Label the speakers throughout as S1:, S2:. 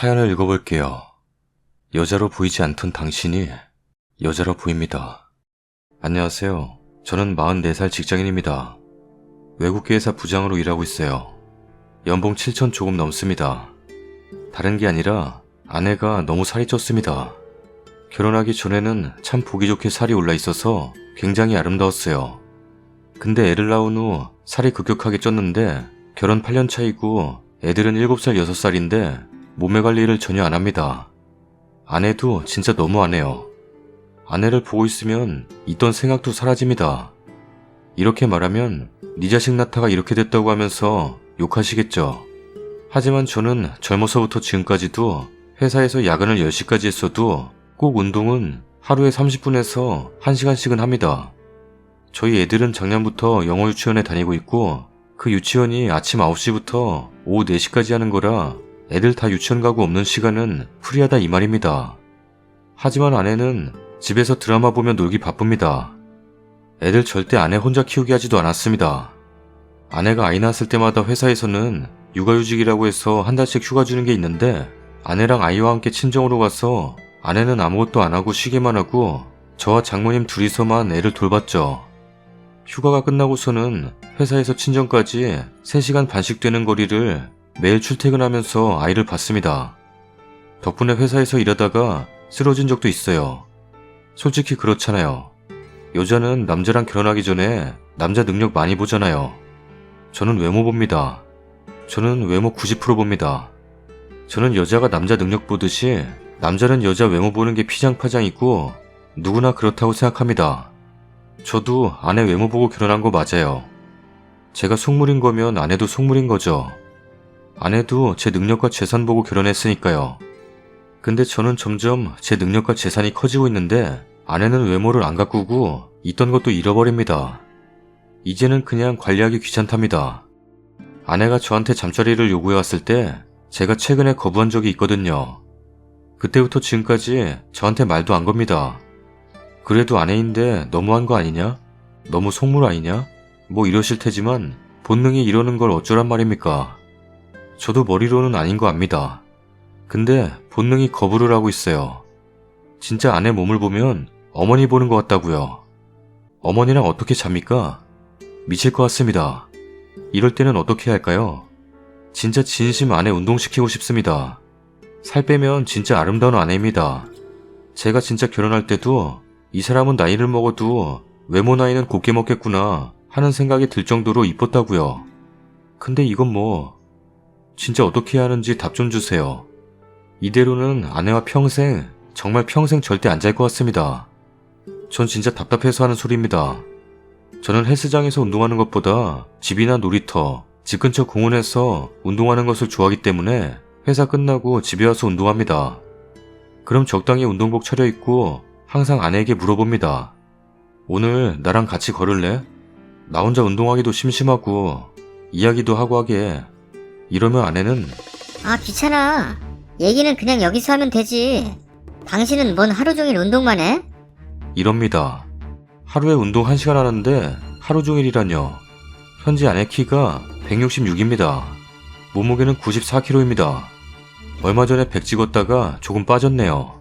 S1: 사연을 읽어볼게요. 여자로 보이지 않던 당신이 여자로 보입니다. 안녕하세요. 저는 44살 직장인입니다. 외국계회사 부장으로 일하고 있어요. 연봉 7천 조금 넘습니다. 다른 게 아니라 아내가 너무 살이 쪘습니다. 결혼하기 전에는 참 보기 좋게 살이 올라 있어서 굉장히 아름다웠어요. 근데 애를 낳은 후 살이 급격하게 쪘는데 결혼 8년 차이고 애들은 7살, 6살인데 몸매 관리를 전혀 안 합니다. 아내도 진짜 너무 안 해요. 아내를 보고 있으면 있던 생각도 사라집니다. 이렇게 말하면 네 자식 낳다가 이렇게 됐다고 하면서 욕하시겠죠. 하지만 저는 젊어서부터 지금까지도 회사에서 야근을 10시까지 했어도 꼭 운동은 하루에 30분에서 1시간씩은 합니다. 저희 애들은 작년부터 영어 유치원에 다니고 있고 그 유치원이 아침 9시부터 오후 4시까지 하는 거라 애들 다 유치원 가고 없는 시간은 프리하다 이 말입니다. 하지만 아내는 집에서 드라마 보며 놀기 바쁩니다. 애들 절대 아내 혼자 키우게 하지도 않았습니다. 아내가 아이 낳았을 때마다 회사에서는 육아휴직이라고 해서 한 달씩 휴가 주는 게 있는데 아내랑 아이와 함께 친정으로 가서 아내는 아무것도 안 하고 쉬기만 하고 저와 장모님 둘이서만 애를 돌봤죠. 휴가가 끝나고서는 회사에서 친정까지 3시간 반씩 되는 거리를 매일 출퇴근하면서 아이를 봤습니다. 덕분에 회사에서 일하다가 쓰러진 적도 있어요. 솔직히 그렇잖아요. 여자는 남자랑 결혼하기 전에 남자 능력 많이 보잖아요. 저는 외모 봅니다. 저는 외모 90% 봅니다. 저는 여자가 남자 능력 보듯이 남자는 여자 외모 보는 게 피장파장이고 누구나 그렇다고 생각합니다. 저도 아내 외모 보고 결혼한 거 맞아요. 제가 속물인 거면 아내도 속물인 거죠. 아내도 제 능력과 재산 보고 결혼했으니까요. 근데 저는 점점 제 능력과 재산이 커지고 있는데 아내는 외모를 안 가꾸고 있던 것도 잃어버립니다. 이제는 그냥 관리하기 귀찮답니다. 아내가 저한테 잠자리를 요구해왔을 때 제가 최근에 거부한 적이 있거든요. 그때부터 지금까지 저한테 말도 안 겁니다. 그래도 아내인데 너무한 거 아니냐? 너무 속물 아니냐? 뭐 이러실 테지만 본능이 이러는 걸 어쩌란 말입니까? 저도 머리로는 아닌 거 압니다. 근데 본능이 거부를 하고 있어요. 진짜 아내 몸을 보면 어머니 보는 것 같다고요. 어머니랑 어떻게 잡니까? 미칠 것 같습니다. 이럴 때는 어떻게 할까요? 진짜 진심 아내 운동시키고 싶습니다. 살 빼면 진짜 아름다운 아내입니다. 제가 진짜 결혼할 때도 이 사람은 나이를 먹어도 외모 나이는 곱게 먹겠구나 하는 생각이 들 정도로 이뻤다고요. 근데 이건 뭐 진짜 어떻게 해야 하는지 답 좀 주세요. 이대로는 아내와 평생 정말 평생 절대 안 잘 것 같습니다. 전 진짜 답답해서 하는 소리입니다. 저는 헬스장에서 운동하는 것보다 집이나 놀이터, 집 근처 공원에서 운동하는 것을 좋아하기 때문에 회사 끝나고 집에 와서 운동합니다. 그럼 적당히 운동복 차려입고 항상 아내에게 물어봅니다. 오늘 나랑 같이 걸을래? 나 혼자 운동하기도 심심하고 이야기도 하고 하게. 이러면 아내는
S2: 귀찮아. 얘기는 그냥 여기서 하면 되지. 당신은 뭔 하루 종일 운동만 해?
S1: 이럽니다. 하루에 운동 1시간 하는데 하루 종일이라뇨. 현재 아내 키가 166입니다. 몸무게는 94kg입니다. 얼마 전에 100 찍었다가 조금 빠졌네요.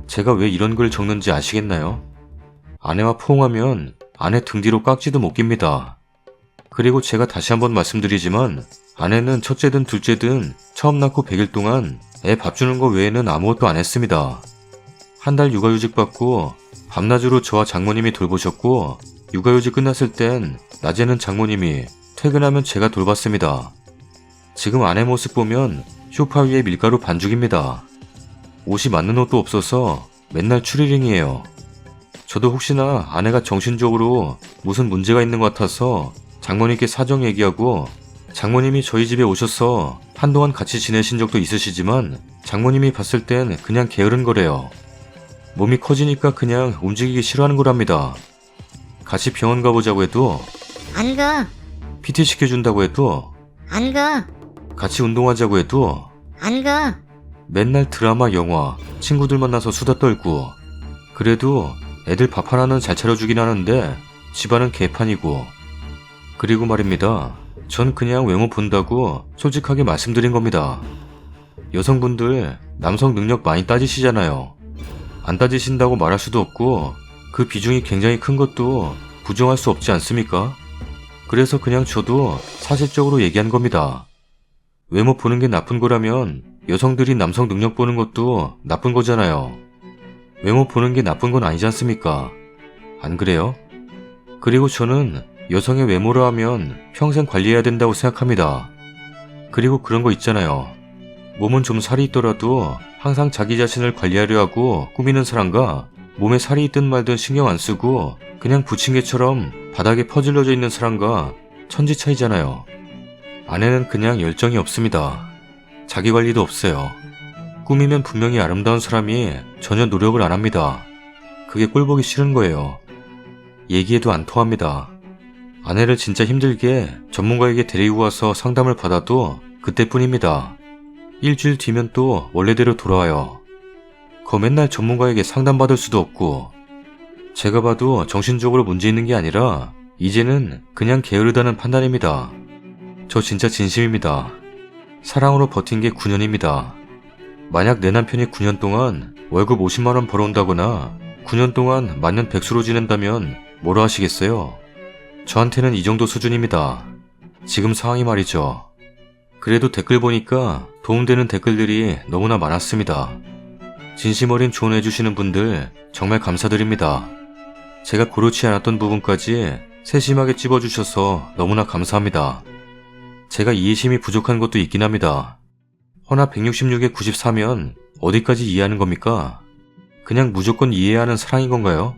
S1: 제가 왜 이런 글 적는지 아시겠나요? 아내와 포옹하면 아내 등 뒤로 깍지도 못 낍니다. 그리고 제가 다시 한번 말씀드리지만 아내는 첫째든 둘째든 처음 낳고 100일 동안 애 밥 주는 거 외에는 아무것도 안 했습니다. 한 달 육아휴직 받고 밤낮으로 저와 장모님이 돌보셨고 육아휴직 끝났을 땐 낮에는 장모님이 퇴근하면 제가 돌봤습니다. 지금 아내 모습 보면 소파 위에 밀가루 반죽입니다. 옷이 맞는 옷도 없어서 맨날 추리링이에요. 저도 혹시나 아내가 정신적으로 무슨 문제가 있는 것 같아서 장모님께 사정 얘기하고 장모님이 저희 집에 오셔서 한동안 같이 지내신 적도 있으시지만 장모님이 봤을 땐 그냥 게으른 거래요. 몸이 커지니까 그냥 움직이기 싫어하는 거랍니다. 같이 병원 가보자고 해도
S2: 안 가.
S1: PT 시켜준다고 해도
S2: 안 가.
S1: 같이 운동하자고 해도
S2: 안 가.
S1: 맨날 드라마, 영화, 친구들 만나서 수다 떨고 그래도 애들 밥 하나는 잘 차려주긴 하는데 집안은 개판이고 그리고 말입니다. 전 그냥 외모 본다고 솔직하게 말씀드린 겁니다. 여성분들 남성 능력 많이 따지시잖아요. 안 따지신다고 말할 수도 없고 그 비중이 굉장히 큰 것도 부정할 수 없지 않습니까? 그래서 그냥 저도 사실적으로 얘기한 겁니다. 외모 보는 게 나쁜 거라면 여성들이 남성 능력 보는 것도 나쁜 거잖아요. 외모 보는 게 나쁜 건 아니지 않습니까? 안 그래요? 그리고 저는 여성의 외모로 하면 평생 관리해야 된다고 생각합니다. 그리고 그런 거 있잖아요. 몸은 좀 살이 있더라도 항상 자기 자신을 관리하려 하고 꾸미는 사람과 몸에 살이 있든 말든 신경 안 쓰고 그냥 부침개처럼 바닥에 퍼질러져 있는 사람과 천지 차이잖아요. 아내는 그냥 열정이 없습니다. 자기 관리도 없어요. 꾸미면 분명히 아름다운 사람이 전혀 노력을 안 합니다. 그게 꼴보기 싫은 거예요. 얘기해도 안 통합니다. 아내를 진짜 힘들게 전문가에게 데리고 가서 상담을 받아도 그때뿐입니다. 일주일 뒤면 또 원래대로 돌아와요. 맨날 전문가에게 상담받을 수도 없고 제가 봐도 정신적으로 문제 있는 게 아니라 이제는 그냥 게으르다는 판단입니다. 저 진짜 진심입니다. 사랑으로 버틴 게 9년입니다. 만약 내 남편이 9년 동안 월급 50만원 벌어온다거나 9년 동안 만년 백수로 지낸다면 뭐라 하시겠어요? 저한테는 이 정도 수준입니다. 지금 상황이 말이죠. 그래도 댓글 보니까 도움되는 댓글들이 너무나 많았습니다. 진심 어린 조언해주시는 분들 정말 감사드립니다. 제가 고르지 않았던 부분까지 세심하게 찝어주셔서 너무나 감사합니다. 제가 이해심이 부족한 것도 있긴 합니다. 허나 166에 94면 어디까지 이해하는 겁니까? 그냥 무조건 이해해야 하는 사랑인 건가요?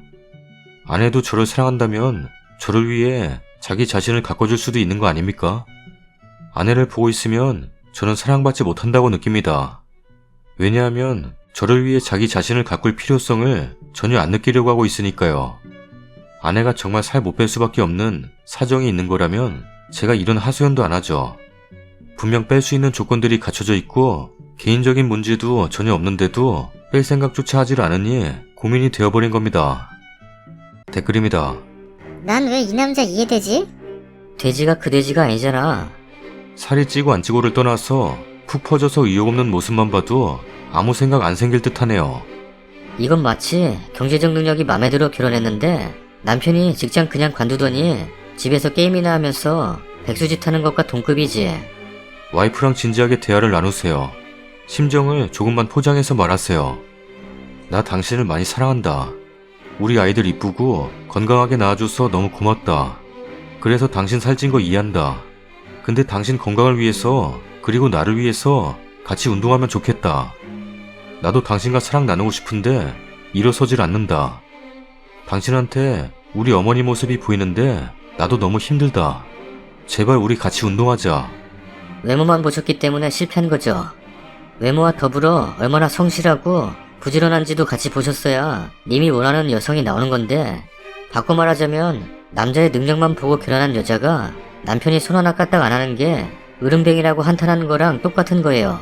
S1: 아내도 저를 사랑한다면 저를 위해 자기 자신을 가꿔줄 수도 있는 거 아닙니까? 아내를 보고 있으면 저는 사랑받지 못한다고 느낍니다. 왜냐하면 저를 위해 자기 자신을 가꿀 필요성을 전혀 안 느끼려고 하고 있으니까요. 아내가 정말 살 못 뺄 수밖에 없는 사정이 있는 거라면 제가 이런 하소연도 안 하죠. 분명 뺄 수 있는 조건들이 갖춰져 있고 개인적인 문제도 전혀 없는데도 뺄 생각조차 하질 않으니 고민이 되어버린 겁니다. 댓글입니다.
S2: 난 왜 이 남자 이해되지?
S3: 돼지가 그 돼지가 아니잖아.
S1: 살이 찌고 안 찌고를 떠나서 푹 퍼져서 의욕 없는 모습만 봐도 아무 생각 안 생길 듯하네요.
S3: 이건 마치 경제적 능력이 맘에 들어 결혼했는데 남편이 직장 그냥 관두더니 집에서 게임이나 하면서 백수짓 하는 것과 동급이지.
S1: 와이프랑 진지하게 대화를 나누세요. 심정을 조금만 포장해서 말하세요. 나 당신을 많이 사랑한다. 우리 아이들 이쁘고 건강하게 낳아줘서 너무 고맙다. 그래서 당신 살찐 거 이해한다. 근데 당신 건강을 위해서 그리고 나를 위해서 같이 운동하면 좋겠다. 나도 당신과 사랑 나누고 싶은데 일어서질 않는다. 당신한테 우리 어머니 모습이 보이는데 나도 너무 힘들다. 제발 우리 같이 운동하자.
S3: 외모만 보셨기 때문에 실패한 거죠. 외모와 더불어 얼마나 성실하고 부지런한지도 같이 보셨어야 님이 원하는 여성이 나오는 건데, 바꿔 말하자면 남자의 능력만 보고 결혼한 여자가 남편이 손 하나 까딱 안 하는 게 으름뱅이라고 한탄하는 거랑 똑같은 거예요.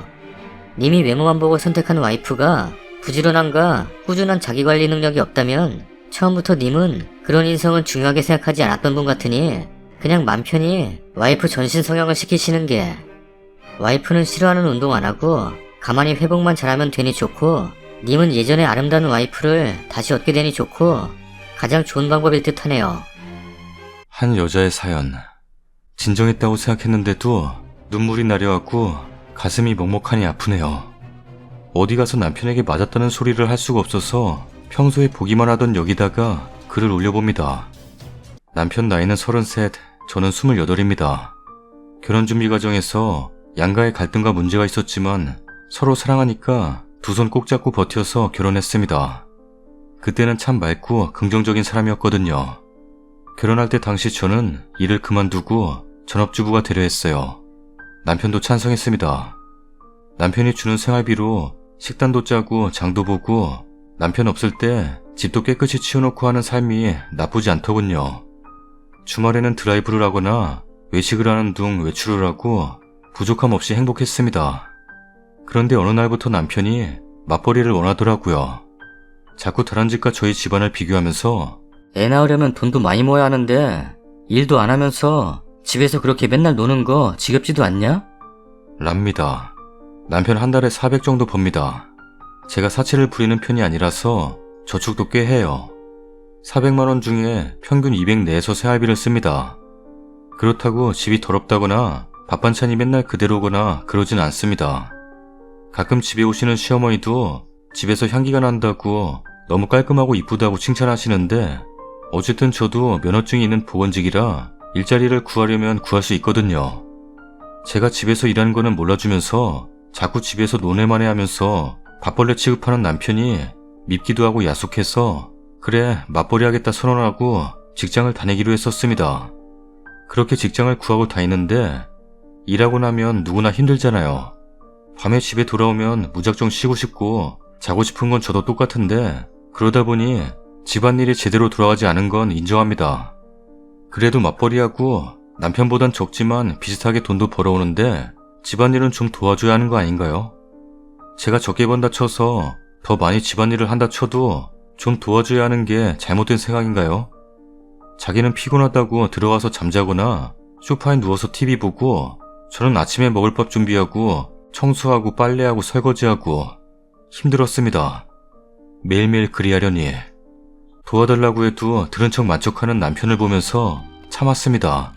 S3: 님이 외모만 보고 선택한 와이프가 부지런함과 꾸준한 자기관리 능력이 없다면 처음부터 님은 그런 인성은 중요하게 생각하지 않았던 분 같으니 그냥 맘 편히 와이프 전신 성형을 시키시는 게, 와이프는 싫어하는 운동 안 하고 가만히 회복만 잘하면 되니 좋고 님은 예전에 아름다운 와이프를 다시 얻게 되니 좋고 가장 좋은 방법일 듯 하네요.
S1: 한 여자의 사연. 진정했다고 생각했는데도 눈물이 나려하고 가슴이 먹먹하니 아프네요. 어디 가서 남편에게 맞았다는 소리를 할 수가 없어서 평소에 보기만 하던 여기다가 글을 올려봅니다. 남편 나이는 33, 저는 28입니다. 결혼 준비 과정에서 양가의 갈등과 문제가 있었지만 서로 사랑하니까 두 손 꼭 잡고 버텨서 결혼했습니다. 그때는 참 맑고 긍정적인 사람이었거든요. 결혼할 때 당시 저는 일을 그만두고 전업주부가 되려 했어요. 남편도 찬성했습니다. 남편이 주는 생활비로 식단도 짜고 장도 보고 남편 없을 때 집도 깨끗이 치워놓고 하는 삶이 나쁘지 않더군요. 주말에는 드라이브를 하거나 외식을 하는 등 외출을 하고 부족함 없이 행복했습니다. 그런데 어느 날부터 남편이 맞벌이를 원하더라고요. 자꾸 다른 집과 저희 집안을 비교하면서
S3: 애 낳으려면 돈도 많이 모아야 하는데 일도 안 하면서 집에서 그렇게 맨날 노는 거 지겹지도 않냐?
S1: 랍니다. 남편 한 달에 400 정도 법니다. 제가 사채를 부리는 편이 아니라서 저축도 꽤 해요. 400만 원 중에 평균 200 내에서 생활비를 씁니다. 그렇다고 집이 더럽다거나 밥 반찬이 맨날 그대로거나 그러진 않습니다. 가끔 집에 오시는 시어머니도 집에서 향기가 난다고 너무 깔끔하고 이쁘다고 칭찬하시는데 어쨌든 저도 면허증이 있는 보건직이라 일자리를 구하려면 구할 수 있거든요. 제가 집에서 일하는 거는 몰라주면서 자꾸 집에서 논해만해 하면서 밥벌레 취급하는 남편이 밉기도 하고 야속해서 그래 맞벌이 하겠다 선언하고 직장을 다니기로 했었습니다. 그렇게 직장을 구하고 다니는데 일하고 나면 누구나 힘들잖아요. 밤에 집에 돌아오면 무작정 쉬고 싶고 자고 싶은 건 저도 똑같은데 그러다 보니 집안일이 제대로 돌아가지 않은 건 인정합니다. 그래도 맞벌이하고 남편보단 적지만 비슷하게 돈도 벌어오는데 집안일은 좀 도와줘야 하는 거 아닌가요? 제가 적게 번다 쳐서 더 많이 집안일을 한다 쳐도 좀 도와줘야 하는 게 잘못된 생각인가요? 자기는 피곤하다고 들어가서 잠자거나 소파에 누워서 TV 보고 저는 아침에 먹을 밥 준비하고 청소하고 빨래하고 설거지하고 힘들었습니다. 매일매일 그리하려니 도와달라고 해도 들은 척 만족하는 남편을 보면서 참았습니다.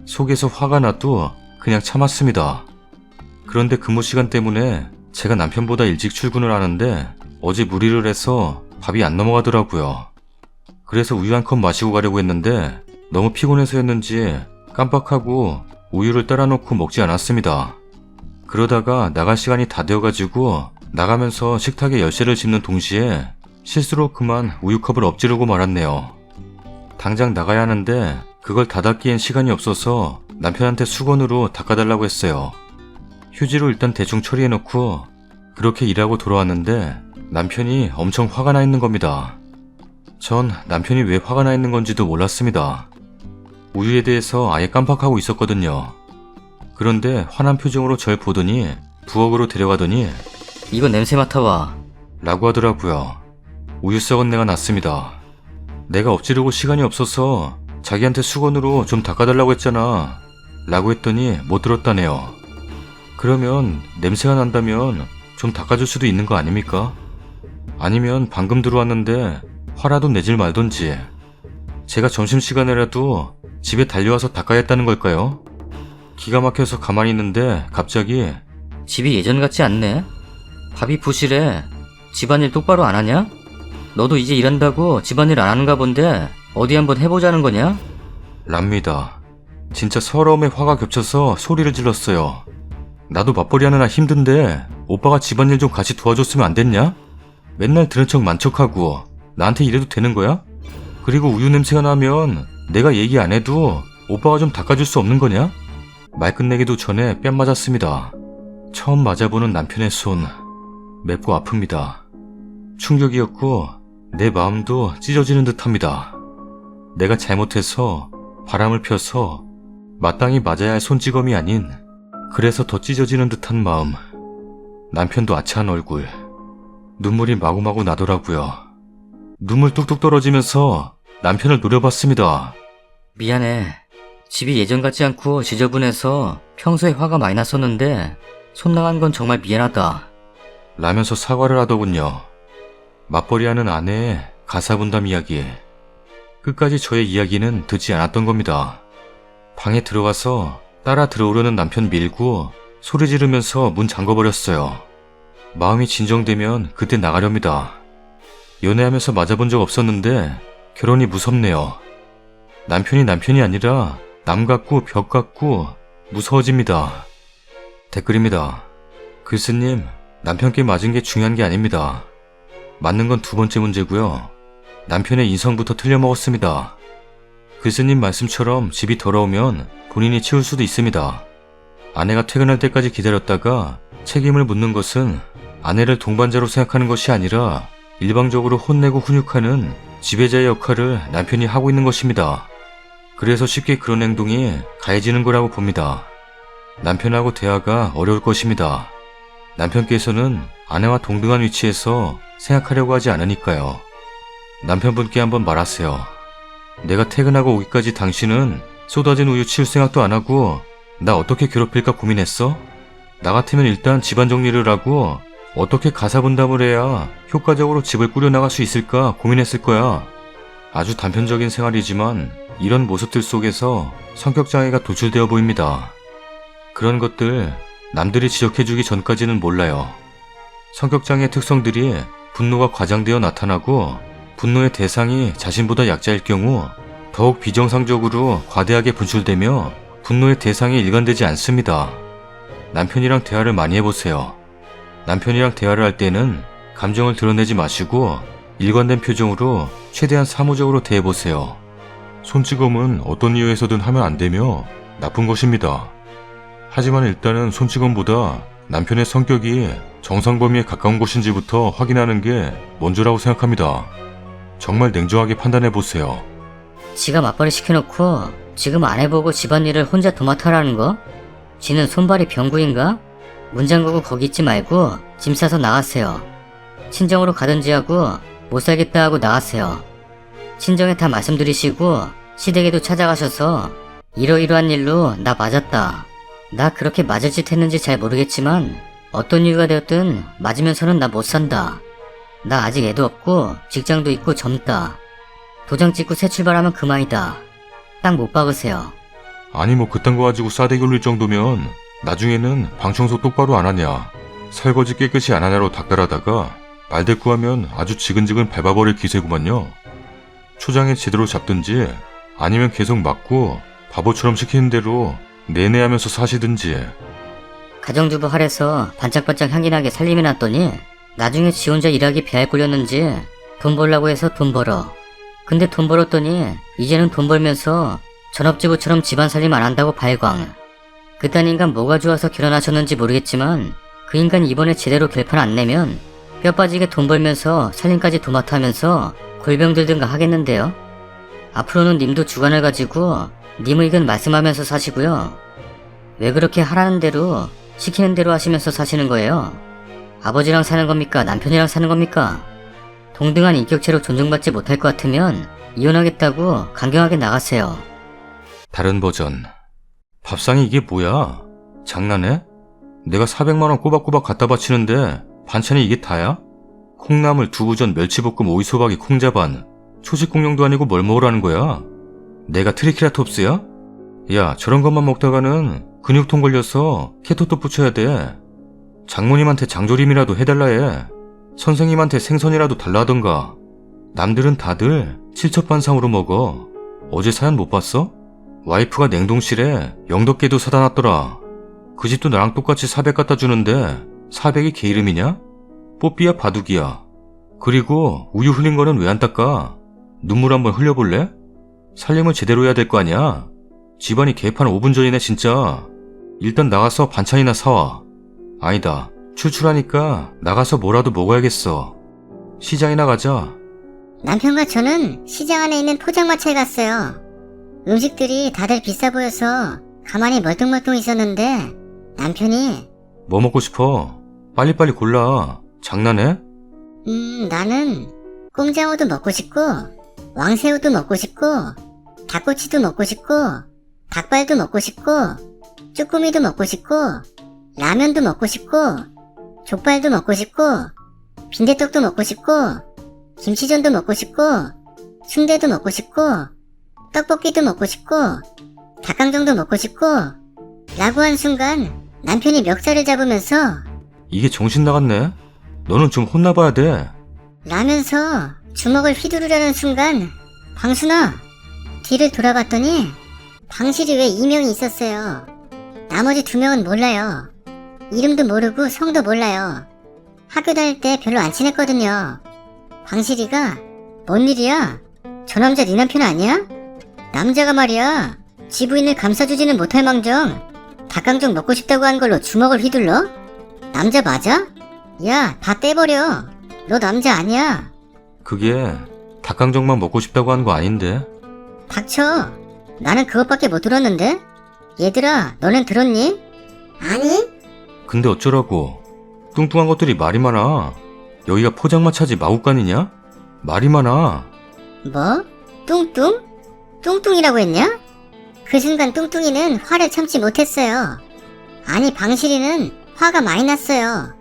S1: 속에서 화가 나도 그냥 참았습니다. 그런데 근무 시간 때문에 제가 남편보다 일찍 출근을 하는데 어제 무리를 해서 밥이 안 넘어가더라고요. 그래서 우유 한 컵 마시고 가려고 했는데 너무 피곤해서였는지 깜빡하고 우유를 따라 놓고 먹지 않았습니다. 그러다가 나갈 시간이 다 되어가지고 나가면서 식탁에 열쇠를 짚는 동시에 실수로 그만 우유컵을 엎지르고 말았네요. 당장 나가야 하는데 그걸 닫았기엔 시간이 없어서 남편한테 수건으로 닦아달라고 했어요. 휴지로 일단 대충 처리해놓고 그렇게 일하고 돌아왔는데 남편이 엄청 화가 나 있는 겁니다. 전 남편이 왜 화가 나 있는 건지도 몰랐습니다. 우유에 대해서 아예 깜빡하고 있었거든요. 그런데 화난 표정으로 절 보더니 부엌으로 데려가더니
S3: 이거 냄새 맡아봐.
S1: 라고 하더라고요. 우유 썩은 내가 났습니다. 내가 엎지르고 시간이 없어서 자기한테 수건으로 좀 닦아달라고 했잖아 라고 했더니 못 들었다네요. 그러면 냄새가 난다면 좀 닦아줄 수도 있는 거 아닙니까? 아니면 방금 들어왔는데 화라도 내질 말던지 제가 점심시간에라도 집에 달려와서 닦아야 했다는 걸까요? 기가 막혀서 가만히 있는데 갑자기
S3: 집이 예전 같지 않네. 밥이 부실해. 집안일 똑바로 안 하냐? 너도 이제 일한다고 집안일 안 하는가 본데 어디 한번 해보자는 거냐?
S1: 랍니다. 진짜 서러움에 화가 겹쳐서 소리를 질렀어요. 나도 맞벌이 하느라 힘든데 오빠가 집안일 좀 같이 도와줬으면 안 됐냐? 맨날 들은 척 만척하고 나한테 이래도 되는 거야? 그리고 우유 냄새가 나면 내가 얘기 안 해도 오빠가 좀 닦아줄 수 없는 거냐? 말 끝내기도 전에 뺨 맞았습니다. 처음 맞아보는 남편의 손, 맵고 아픕니다. 충격이었고 내 마음도 찢어지는 듯합니다. 내가 잘못해서 바람을 펴서 마땅히 맞아야 할 손찌검이 아닌 그래서 더 찢어지는 듯한 마음. 남편도 아차한 얼굴. 눈물이 마구마구 나더라고요. 눈물 뚝뚝 떨어지면서 남편을 노려봤습니다.
S3: 미안해. 집이 예전 같지 않고 지저분해서 평소에 화가 많이 났었는데 손 나간 건 정말 미안하다.
S1: 라면서 사과를 하더군요. 맞벌이하는 아내의 가사분담 이야기. 끝까지 저의 이야기는 듣지 않았던 겁니다. 방에 들어가서 따라 들어오려는 남편 밀고 소리 지르면서 문 잠궈버렸어요. 마음이 진정되면 그때 나가렵니다. 연애하면서 맞아본 적 없었는데 결혼이 무섭네요. 남편이 아니라 남 같고 벽 같고 무서워집니다. 댓글입니다. 글쓰님, 남편께 맞은 게 중요한 게 아닙니다. 맞는 건 두 번째 문제고요. 남편의 인성부터 틀려먹었습니다. 글쓰님 말씀처럼 집이 더러우면 본인이 치울 수도 있습니다. 아내가 퇴근할 때까지 기다렸다가 책임을 묻는 것은 아내를 동반자로 생각하는 것이 아니라 일방적으로 혼내고 훈육하는 지배자의 역할을 남편이 하고 있는 것입니다. 그래서 쉽게 그런 행동이 가해지는 거라고 봅니다. 남편하고 대화가 어려울 것입니다. 남편께서는 아내와 동등한 위치에서 생각하려고 하지 않으니까요. 남편분께 한번 말하세요. 내가 퇴근하고 오기까지 당신은 쏟아진 우유 치울 생각도 안 하고 나 어떻게 괴롭힐까 고민했어? 나 같으면 일단 집안 정리를 하고 어떻게 가사 분담을 해야 효과적으로 집을 꾸려나갈 수 있을까 고민했을 거야. 아주 단편적인 생활이지만 이런 모습들 속에서 성격장애가 도출되어 보입니다. 그런 것들 남들이 지적해주기 전까지는 몰라요. 성격장애의 특성들이 분노가 과장되어 나타나고 분노의 대상이 자신보다 약자일 경우 더욱 비정상적으로 과대하게 분출되며 분노의 대상이 일관되지 않습니다. 남편이랑 대화를 많이 해보세요. 남편이랑 대화를 할 때는 감정을 드러내지 마시고 일관된 표정으로 최대한 사무적으로 대해보세요. 손찌검은 어떤 이유에서든 하면 안 되며 나쁜 것입니다. 하지만 일단은 손찌검보다 남편의 성격이 정상 범위에 가까운 것인지부터 확인하는 게 먼저라고 생각합니다. 정말 냉정하게 판단해보세요.
S3: 지가 맞벌이 시켜놓고 지금 안 해보고 집안일을 혼자 도맡아라는 거? 지는 손발이 병구인가? 문 잠그고 거기 있지 말고 짐 싸서 나가세요. 친정으로 가든지 하고 못 살겠다 하고 나가세요. 친정에 다 말씀드리시고 시댁에도 찾아가셔서 이러이러한 일로 나 맞았다. 나 그렇게 맞을 짓 했는지 잘 모르겠지만 어떤 이유가 되었든 맞으면서는 나 못 산다. 나 아직 애도 없고 직장도 있고 젊다. 도장 찍고 새 출발하면 그만이다. 딱 못 박으세요.
S1: 아니 뭐 그딴 거 가지고 싸대기 올릴 정도면 나중에는 방 청소 똑바로 안 하냐, 설거지 깨끗이 안 하냐로 닥달하다가 말대꾸하면 아주 지근지근 밟아버릴 기세구만요. 초장에 제대로 잡든지 아니면 계속 맞고 바보처럼 시키는 대로 내내 하면서 사시든지.
S3: 가정주부 할에서 반짝반짝 향기나게 살림해놨더니 나중에 지 혼자 일하기 배알 꼴렸는지 돈 벌라고 해서 돈 벌어. 근데 돈 벌었더니 이제는 돈 벌면서 전업주부처럼 집안 살림 안 한다고 발광. 그딴 인간 뭐가 좋아서 결혼하셨는지 모르겠지만 그 인간 이번에 제대로 결판 안 내면 뼈 빠지게 돈 벌면서 살림까지 도맡아 하면서 골병 들든가 하겠는데요. 앞으로는 님도 주관을 가지고 님 의견 말씀하면서 사시고요. 왜 그렇게 하라는 대로 시키는 대로 하시면서 사시는 거예요? 아버지랑 사는 겁니까? 남편이랑 사는 겁니까? 동등한 인격체로 존중받지 못할 것 같으면 이혼하겠다고 강경하게 나가세요.
S1: 다른 버전. 밥상이 이게 뭐야? 장난해? 내가 400만원 꼬박꼬박 갖다 바치는데 반찬이 이게 다야? 콩나물, 두부전, 멸치볶음, 오이소박이, 콩자반. 초식공룡도 아니고 뭘 먹으라는 거야? 내가 트리케라톱스야? 야, 저런 것만 먹다가는 근육통 걸려서 케토도 붙여야 돼. 장모님한테 장조림이라도 해달라 해. 선생님한테 생선이라도 달라 하던가. 남들은 다들 칠첩반상으로 먹어. 어제 사연 못 봤어? 와이프가 냉동실에 영덕게도 사다 놨더라. 그 집도 나랑 똑같이 400 갖다 주는데 400이 걔 이름이냐? 뽀삐야 바둑이야. 그리고 우유 흘린 거는 왜 안 닦아? 눈물 한번 흘려볼래? 살림을 제대로 해야 될 거 아니야? 집안이 개판 5분 전이네 진짜. 일단 나가서 반찬이나 사와. 아니다. 출출하니까 나가서 뭐라도 먹어야겠어. 시장이나 가자.
S2: 남편과 저는 시장 안에 있는 포장마차에 갔어요. 음식들이 다들 비싸 보여서 가만히 멀뚱멀뚱 있었는데 남편이
S1: 뭐 먹고 싶어? 빨리빨리 골라. 장난해?
S2: 나는 꼼장어도 먹고 싶고 왕새우도 먹고 싶고 닭꼬치도 먹고 싶고 닭발도 먹고 싶고 쭈꾸미도 먹고 싶고 라면도 먹고 싶고 족발도 먹고 싶고 빈대떡도 먹고 싶고 김치전도 먹고 싶고 순대도 먹고 싶고 떡볶이도 먹고 싶고 닭강정도 먹고 싶고 라고 한 순간 남편이 멱살을 잡으면서
S1: 이게 정신 나갔네. 너는 좀 혼나봐야 돼.
S2: 라면서 주먹을 휘두르려는 순간 방순아 뒤를 돌아봤더니 방실이 왜 2명이 있었어요. 나머지 2명은 몰라요. 이름도 모르고 성도 몰라요. 학교 다닐 때 별로 안 친했거든요. 방실이가 뭔 일이야? 저 남자 네 남편 아니야? 남자가 말이야 지부인을 감싸주지는 못할 망정 닭강정 먹고 싶다고 한 걸로 주먹을 휘둘러? 남자 맞아? 야, 다 떼버려. 너 남자 아니야.
S1: 그게 닭강정만 먹고 싶다고 하는 거 아닌데.
S2: 닥쳐. 나는 그것밖에 못 들었는데? 얘들아, 너넨 들었니? 아니?
S1: 근데 어쩌라고. 뚱뚱한 것들이 말이 많아. 여기가 포장마차지 마구간이냐? 말이 많아.
S2: 뭐? 뚱뚱? 뚱뚱이라고 했냐? 그 순간 뚱뚱이는 화를 참지 못했어요. 아니 방실이는 화가 많이 났어요.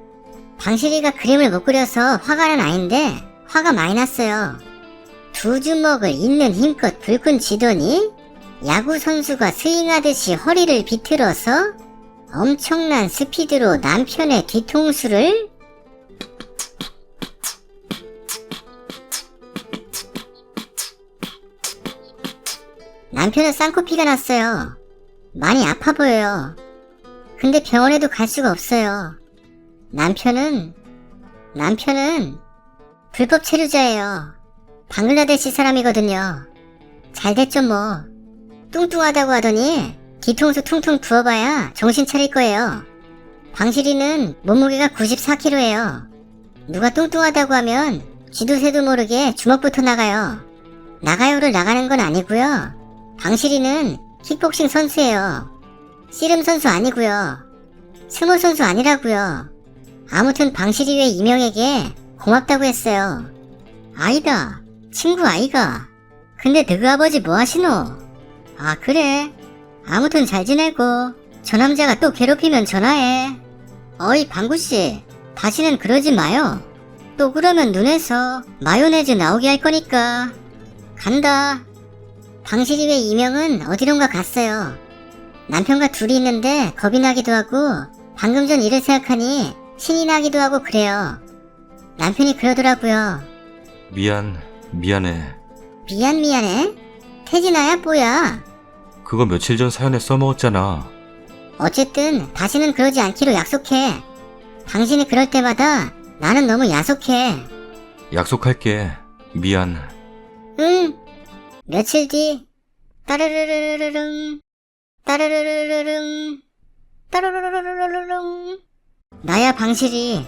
S2: 방실이가 그림을 못 그려서 화가 난 아인데 화가 많이 났어요. 두 주먹을 있는 힘껏 불끈 쥐더니 야구 선수가 스윙하듯이 허리를 비틀어서 엄청난 스피드로 남편의 뒤통수를 남편은 쌍코피가 났어요. 많이 아파 보여요. 근데 병원에도 갈 수가 없어요. 남편은 불법 체류자예요. 방글라데시 사람이거든요. 잘 됐죠 뭐. 뚱뚱하다고 하더니 뒤통수 퉁퉁 부어봐야 정신 차릴 거예요. 방실이는 몸무게가 94kg예요. 누가 뚱뚱하다고 하면 쥐도 새도 모르게 주먹부터 나가요. 나가요를 나가는 건 아니고요. 방실이는 킥복싱 선수예요. 씨름 선수 아니고요. 스모 선수 아니라고요. 아무튼 방실이 왜 이명에게 고맙다고 했어요. 아이다. 친구 아이가. 근데 너그 아버지 뭐 하시노? 아 그래. 아무튼 잘 지내고 저 남자가 또 괴롭히면 전화해. 어이 방구씨. 다시는 그러지 마요. 또 그러면 눈에서 마요네즈 나오게 할 거니까. 간다. 방실이 왜 이명은 어디론가 갔어요. 남편과 둘이 있는데 겁이 나기도 하고 방금 전 일을 생각하니 신이 나기도 하고 그래요. 남편이 그러더라고요.
S1: 미안해.
S2: 미안해? 태진아야 뭐야?
S1: 그거 며칠 전 사연에 써먹었잖아.
S2: 어쨌든 다시는 그러지 않기로 약속해. 당신이 그럴 때마다 나는 너무 야속해.
S1: 약속할게. 미안.
S2: 응. 며칠 뒤 따르르르르릉 따르르르르릉 따르르르르릉 나야 방실이.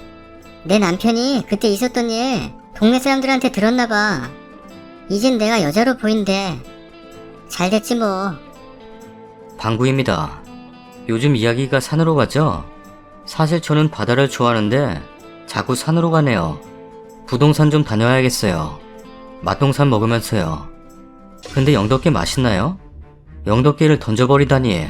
S2: 내 남편이 그때 있었던 일 동네 사람들한테 들었나봐. 이젠 내가 여자로 보인대. 잘 됐지 뭐.
S3: 방구입니다. 요즘 이야기가 산으로 가죠? 사실 저는 바다를 좋아하는데 자꾸 산으로 가네요. 부동산 좀 다녀와야겠어요. 맛동산 먹으면서요. 근데 영덕게 맛있나요? 영덕게를 던져버리다니.